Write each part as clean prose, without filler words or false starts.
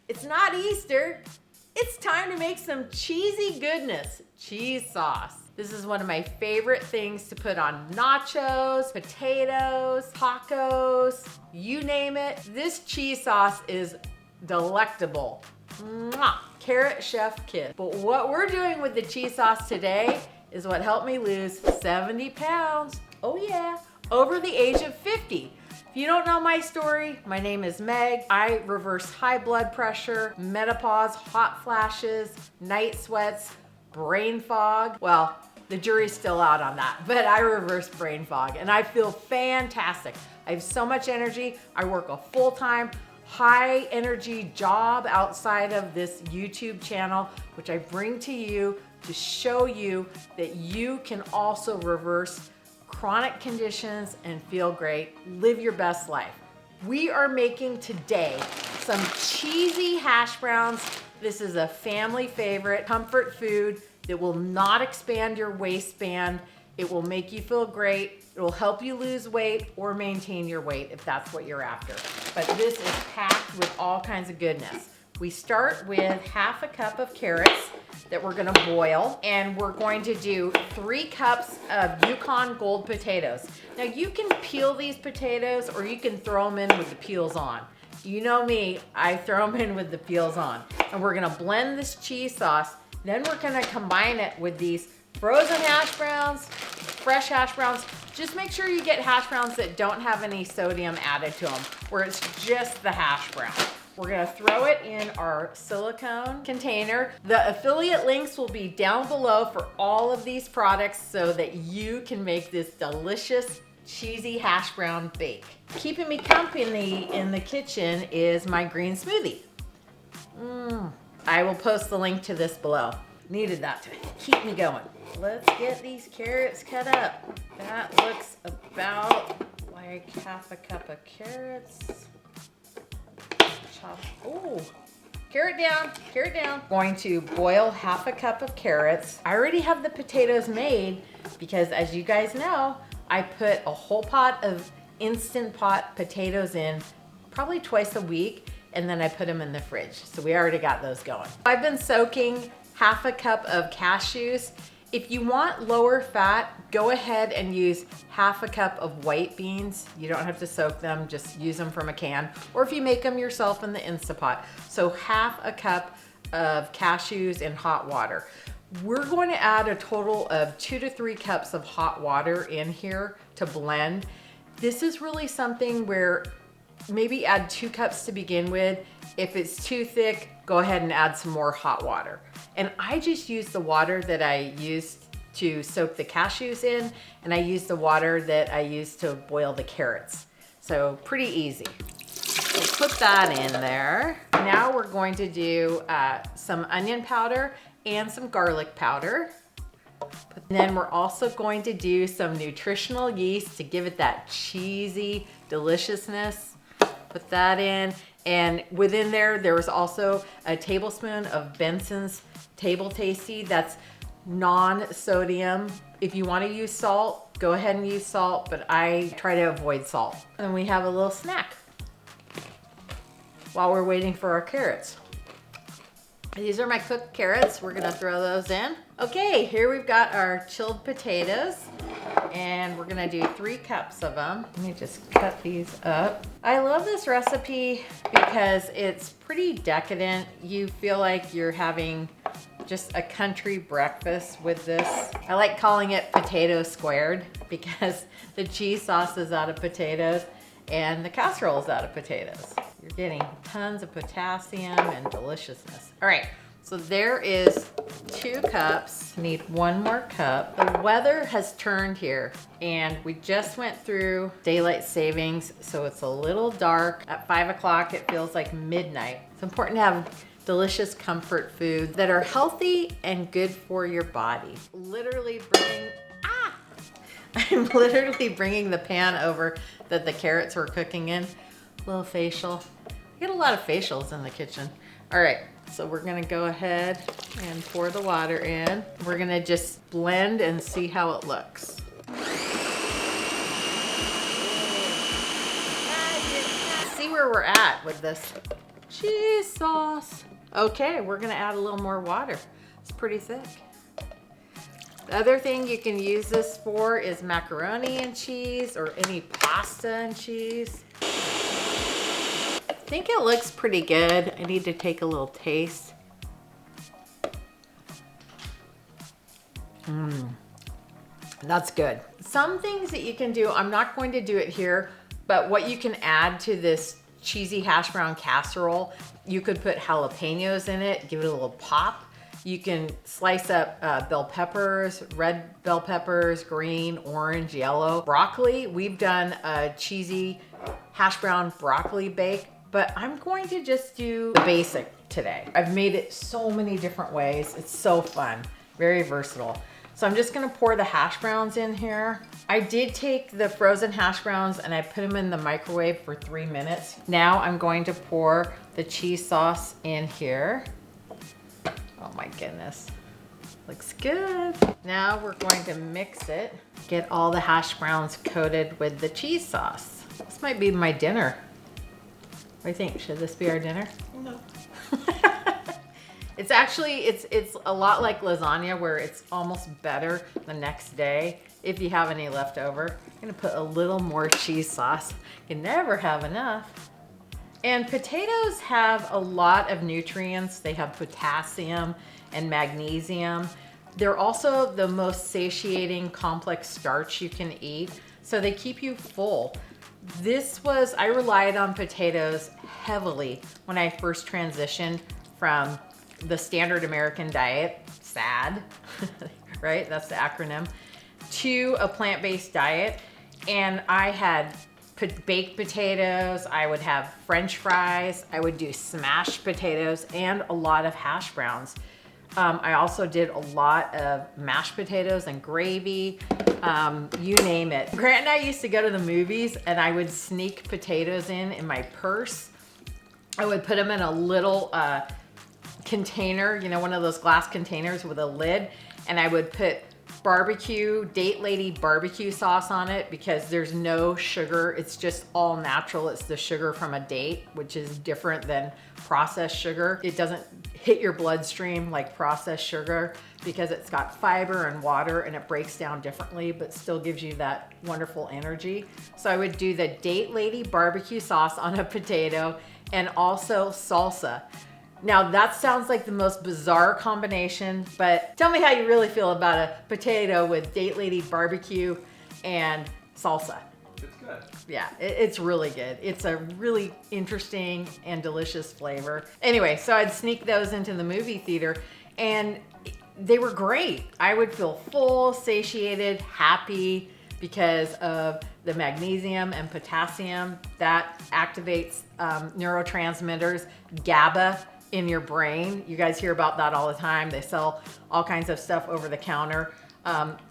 It's not Easter. It's time to make some cheesy goodness, cheese sauce. This is one of my favorite things to put on nachos, potatoes, tacos, you name it. This cheese sauce is delectable. Mwah! Carrot Chef Kiss. But what we're doing with the cheese sauce today is what helped me lose 70 pounds. Oh yeah, over the age of 50. If you don't know my story, my name is Meg. I reversed high blood pressure, menopause, hot flashes, night sweats, brain fog. Well, the jury's still out on that, but I reversed brain fog and I feel fantastic. I have so much energy. I work a full-time, high energy job outside of this YouTube channel, which I bring to you to show you that you can also reverse chronic conditions and feel great, live your best life. We are making today some cheesy hash browns. This is a family favorite, comfort food that will not expand your waistband. It will make you feel great. It will help you lose weight or maintain your weight if that's what you're after. But this is packed with all kinds of goodness. We start with half a cup of carrots that we're gonna boil, and we're going to do 3 cups of Yukon Gold potatoes. Now you can peel these potatoes or you can throw them in with the peels on. You know me, I throw them in with the peels on. And we're gonna blend this cheese sauce. Then we're gonna combine it with these frozen hash browns, fresh hash browns. Just make sure you get hash browns that don't have any sodium added to them, where it's just the hash brown. We're gonna throw it in our silicone container. The affiliate links will be down below for all of these products so that you can make this delicious cheesy hash brown bake. Keeping me company in the kitchen is my green smoothie. I will post the link to this below. Needed that to keep me going. Let's get these carrots cut up. That looks about like half a cup of carrots. Chop. Ooh, carrot down, carrot down. Going to boil half a cup of carrots. I already have the potatoes made because, as you guys know, I put a whole pot of Instant Pot potatoes in probably twice a week, and then I put them in the fridge. So we already got those going. I've been soaking half a cup of cashews. If you want lower fat, go ahead and use half a cup of white beans. You don't have to soak them, just use them from a can. Or if you make them yourself in the Instant Pot. So half a cup of cashews in hot water. We're going to add a total of 2 to 3 cups of hot water in here to blend. This is really something where maybe add 2 cups to begin with. If it's too thick, go ahead and add some more hot water. And I just use the water that I used to soak the cashews in, and I use the water that I used to boil the carrots. So pretty easy. We'll put that in there. Now we're going to do some onion powder and some garlic powder. And then we're also going to do some nutritional yeast to give it that cheesy deliciousness. Put that in. And within there was also a tablespoon of Benson's Table Tasty. That's non-sodium. If you want to use salt, go ahead and use salt, but I try to avoid salt. And we have a little snack while we're waiting for our carrots. These are my cooked carrots. We're gonna throw those in. Okay, here we've got our chilled potatoes, and we're gonna do 3 cups of them. Let me just cut these up. I love this recipe because it's pretty decadent. You feel like you're having just a country breakfast with this. I like calling it potato squared because the cheese sauce is out of potatoes and the casserole is out of potatoes. You're getting tons of potassium and deliciousness. All right, so there is 2 cups. Need 1 more cup. The weather has turned here and we just went through daylight savings, so it's a little dark. At 5 o'clock, it feels like midnight. It's important to have delicious comfort foods that are healthy and good for your body. I'm literally bringing the pan over that the carrots were cooking in. A little facial. I get a lot of facials in the kitchen. All right, so we're gonna go ahead and pour the water in. We're gonna just blend and see how it looks. See where we're at with this. cheese sauce. Okay, we're gonna add a little more water. It's pretty thick. The other thing you can use this for is macaroni and cheese or any pasta and cheese. I think it looks pretty good. I need to take a little taste. That's good. Some things that you can do, I'm not going to do it here, but what you can add to this cheesy hash brown casserole, you could put jalapenos in it, give it a little pop. You can slice up bell peppers, red bell peppers, green, orange, yellow. Broccoli, we've done a cheesy hash brown broccoli bake, but I'm going to just do the basic today. I've made it so many different ways. It's so fun, very versatile. So I'm just gonna pour the hash browns in here. I did take the frozen hash browns and I put them in the microwave for 3 minutes. Now I'm going to pour the cheese sauce in here. Oh my goodness, looks good. Now we're going to mix it, get all the hash browns coated with the cheese sauce. This might be my dinner. What do you think? Should this be our dinner? No. It's actually, it's a lot like lasagna where it's almost better the next day if you have any left over. I'm gonna put a little more cheese sauce. You can never have enough. And potatoes have a lot of nutrients. They have potassium and magnesium. They're also the most satiating complex starch you can eat. So they keep you full. I relied on potatoes heavily when I first transitioned from the standard American diet, SAD, right? That's the acronym, to a plant-based diet. And I had baked potatoes, I would have French fries, I would do smashed potatoes and a lot of hash browns. I also did a lot of mashed potatoes and gravy, you name it. Grant and I used to go to the movies and I would sneak potatoes in my purse. I would put them in a little container, you know, one of those glass containers with a lid, and I would put Date Lady barbecue sauce on it because there's no sugar. It's just all natural. It's the sugar from a date, which is different than processed sugar. It doesn't hit your bloodstream like processed sugar because it's got fiber and water and it breaks down differently, but still gives you that wonderful energy. So I would do the Date Lady barbecue sauce on a potato and also salsa. Now that sounds like the most bizarre combination, but tell me how you really feel about a potato with Date Lady barbecue and salsa. It's good. Yeah, it's really good. It's a really interesting and delicious flavor. Anyway, so I'd sneak those into the movie theater and they were great. I would feel full, satiated, happy because of the magnesium and potassium that activates neurotransmitters, GABA, in your brain. You guys hear about that all the time. They sell all kinds of stuff over the counter.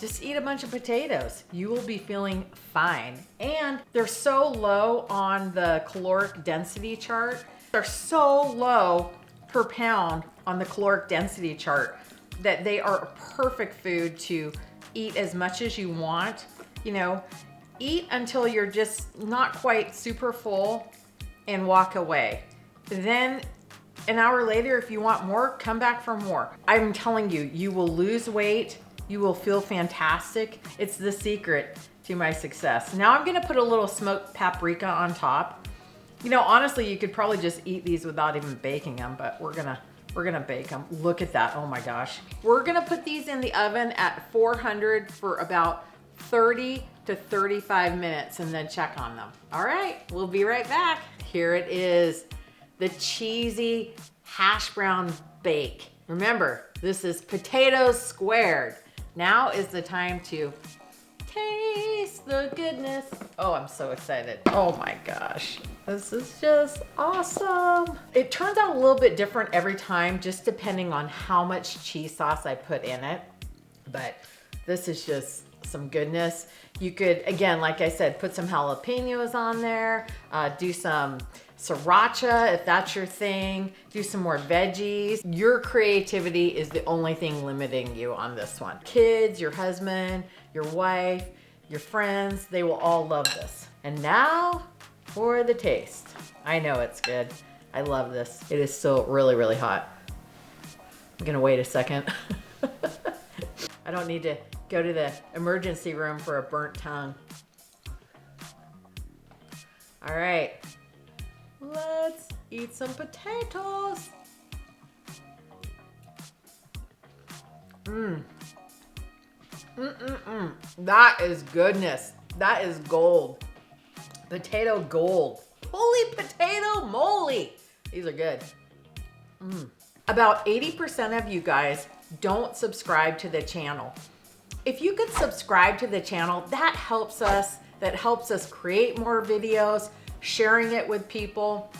Just eat a bunch of potatoes. You will be feeling fine. And they're so low on the caloric density chart. They're so low per pound on the caloric density chart that they are a perfect food to eat as much as you want. You know, eat until you're just not quite super full and walk away. Then an hour later, if you want more, come back for more. I'm telling you, you will lose weight. You will feel fantastic. It's the secret to my success. Now I'm gonna put a little smoked paprika on top. You know, honestly, you could probably just eat these without even baking them, but we're gonna bake them. Look at that, oh my gosh. We're gonna put these in the oven at 400 for about 30 to 35 minutes and then check on them. All right, we'll be right back. Here it is. The cheesy hash brown bake. Remember, this is potatoes squared. Now is the time to taste the goodness. Oh, I'm so excited. Oh my gosh, this is just awesome. It turns out a little bit different every time, just depending on how much cheese sauce I put in it. But this is just some goodness. You could, again, like I said, put some jalapenos on there, do some sriracha if that's your thing, do some more veggies. Your creativity is the only thing limiting you on this one. Kids, your husband, your wife, your friends, they will all love this. And now for the taste. I know it's good. I love this. It is still really, really hot. I'm gonna wait a second. I don't need to go to the emergency room for a burnt tongue. All right, let's eat some potatoes. That is goodness. That is gold. Potato gold. Holy potato moly. These are good. About 80% of you guys don't subscribe to the channel. If you could subscribe to the channel, that helps us. That helps us create more videos, sharing it with people.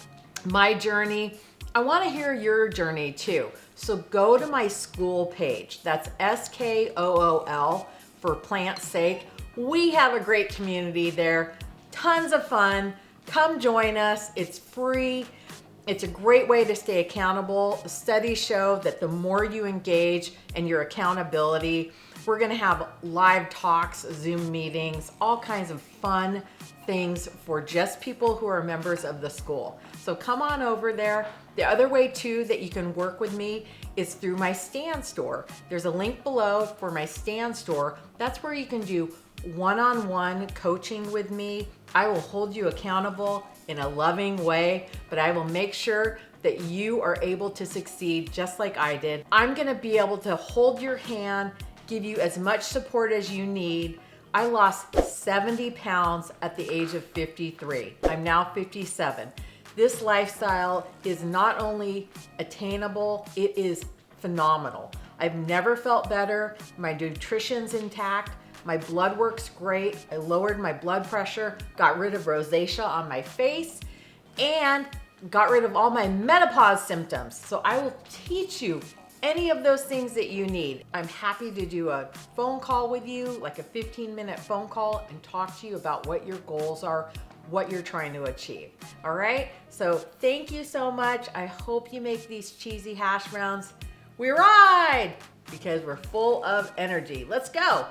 My journey. I want to hear your journey too. So go to my school page. That's SKOOL for Plant's Sake. We have a great community there. Tons of fun. Come join us. It's free. It's a great way to stay accountable. The studies show that the more you engage in your accountability, we're gonna have live talks, Zoom meetings, all kinds of fun things for just people who are members of the school. So come on over there. The other way too that you can work with me is through my Stand store. There's a link below for my Stand store. That's where you can do one-on-one coaching with me. I will hold you accountable in a loving way, but I will make sure that you are able to succeed just like I did. I'm gonna be able to hold your hand, give you as much support as you need. I lost 70 pounds at the age of 53. I'm now 57. This lifestyle is not only attainable, it is phenomenal. I've never felt better. My nutrition's intact. My blood work's great. I lowered my blood pressure, got rid of rosacea on my face, and got rid of all my menopause symptoms. So I will teach you any of those things that you need. I'm happy to do a phone call with you, like a 15-minute phone call, and talk to you about what your goals are, what you're trying to achieve. All right? So thank you so much. I hope you make these cheesy hash browns. We ride because we're full of energy. Let's go.